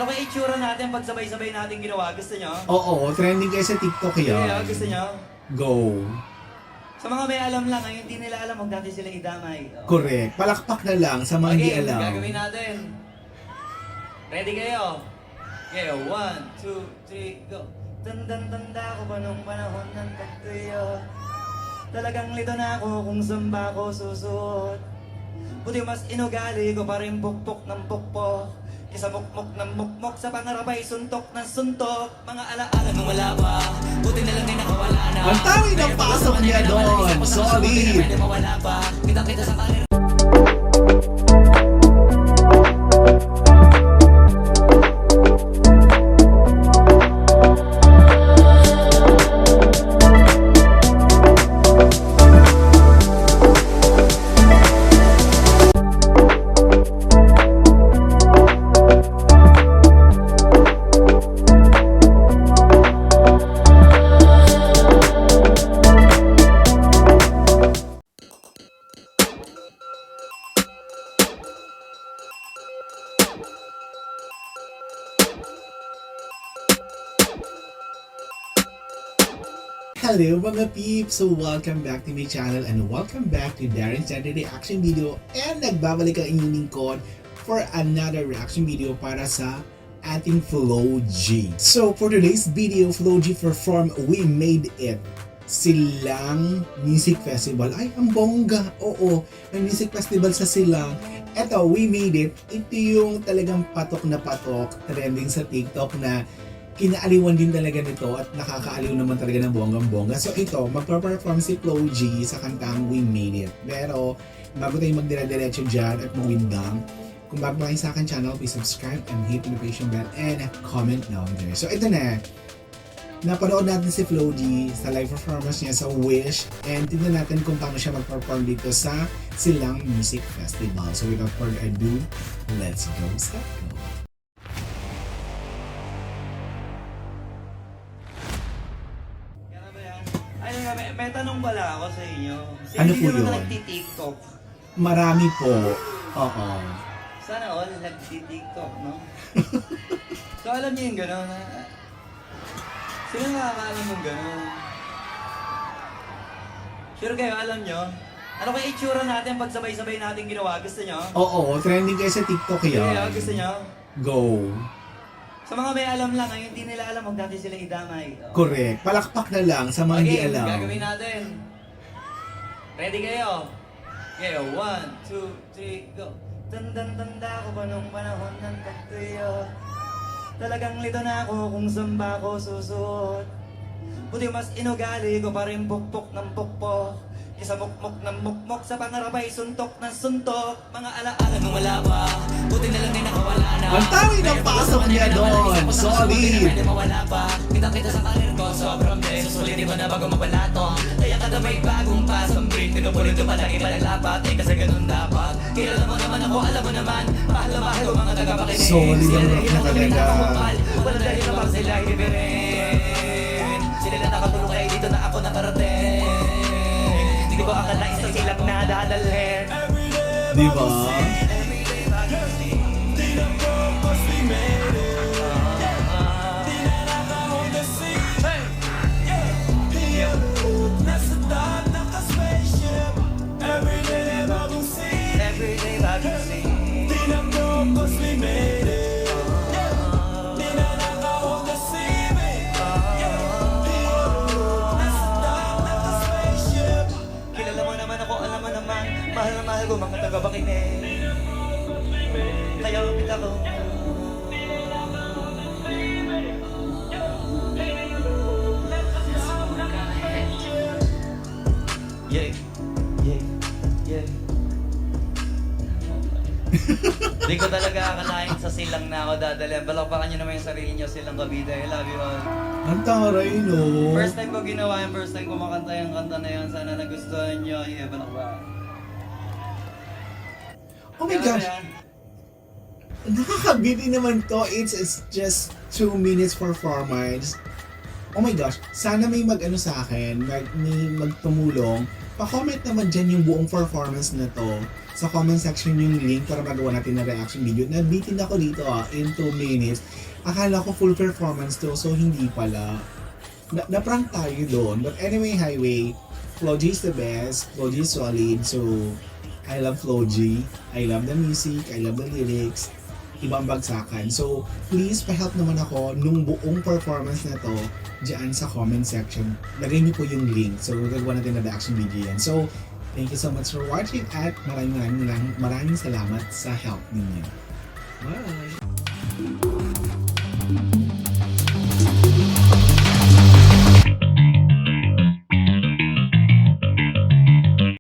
Ano kaya itsura natin pag sabay-sabay natin ginawa? Gusto nyo? Oo, trending kayo sa TikTok yan. Yeah, gusto nyo? Go. Sa mga may alam lang, ay hindi nila alam, huwag natin sila idamay. Correct. Palakpak na lang sa mga hindi Okay, alam. gagawin natin. Ready kayo? Okay, 1, 2, 3, go. Tandang-tanda ko pa nung panahon ng pagtuyo. Talagang lito na ako kung saan ba ako susuot. Buti mas inugali ko pa rin pukpok ng pukpok. Kisa mukmok ng mukmok sa pangarap ay suntok ng suntok. Mga alaala nung wala pa, buti na lang din nakawala na. Ang tawag ng pasok niya doon. Solid. Pwede mawala pa, kita-kita sa karir. Hello mga peeps! So welcome back to my channel and welcome back to Darren's Saturday Reaction Video, and nagbabalik ang inyong lingkod for another reaction video para sa ating Flo G. So for today's video, Flo G perform We Made It, Silang Music Festival. Ay, ang bongga! Oo, may music festival sa Silang. Eto, We Made It, ito yung talagang patok na patok, trending sa TikTok na kinaaliwan din talaga nito at nakakaaliw naman talaga ng bonggang-bongga. So ito, magpa-perform si Flo G sa kantang We Made It. Pero bago tayo magdira-diretso dyan at mawindang, kung bago kayo sa akin channel, please subscribe and hit the notification bell and comment down there. So ito na, napanood natin si Flo G sa live performance niya sa Wish, and tignan natin kung paano siya mag-perform dito sa Silang Music Festival. So without further ado, let's go sa go. May tanong pala ako sa inyo. Ano po Hindi naman yun? nagti-TikTok. Marami po. Oo. Sana all nagti-TikTok, no? So alam niyo yung gano'n? Sino nakakaalam ng gano'n? Sure kayo, alam niyo? Ano kaya itsura natin pag sabay-sabay natin ginawa? Gusto niyo? Oo, trending kayo sa TikTok yan. Yeah, gusto niyo? Go. Sa mga may alam lang, ay hindi nila alam, huwag natin sila idamay. Correct. Palakpak na lang sa mga hindi Okay, alam. gagawin natin. Ready kayo? Okay, 1, 2, 3, go. Tandang-tanda ko pa nung panahon ng pagtuyo. Talagang lito na ako kung saan ba ako susuot. Buti mas inugali ko pa rin pukpok ng pukpok. Kisa mukmok ng mukmok sa pangarap ay suntok ng suntok. Mga alaala nung wala pa, buti na lang din nakawala na. Ang tawag ng pasok niya doon. Solid. Pwede mawala pa, kita-kita sa karir ko. Sobrang day, susulitin ko na bago mawala to. Kaya kada may bagong pasang break, pinupulit ko palagi palalapat. Eh kasi ganun dapat. Kilala mo naman ako, alam mo naman. Mahal na mahal ko mga tagapakinig. Solid ang rock na talaga. Walang dahil na pang sila ibibirin. Sila na nakatulong kaya dito na ako nakarating. Hindi ko akalain sa silang nadadalhin. Di ba? Everyday bagong scene. Kilala mo naman ako, alam mo naman. Mahal na mahal ko mga tagapakinig. Kaya upit ako. Yeah, yeah, yeah. Hindi ko talaga akalain sa silang na ako dadalhin. Balakpakan nyo naman yung sarili nyo, Silang Cavite. I love you all. Ang taray, no? First time ko ginawa yung first time ko makanta yung kanta na yun. Sana nagustuhan nyo. Yeah, balakpakan. Oh my gosh. Nakakabiti naman to. It's just 2 minutes performance. Oh my gosh. Sana may mag-ano sa akin, may magtumulong Pa-comment naman dyan yung buong performance na to. Sa comment section yung link para magawa natin na reaction video. Nabitin ako dito in 2 minutes. Akala ko full performance to, so hindi pala. Na-prank tayo doon. But anyway, Highway, Flo G is the best. Flo G is solid. So, I love Flo G. I love the music. I love the lyrics. Ibang bagsakan. So, please pa-help naman ako nung buong performance na to dyan sa comment section. Lagay niyo po yung link. So, gagawa natin na reaction video yan. So, thank you so much for watching at maraming salamat sa help ninyo. Bye!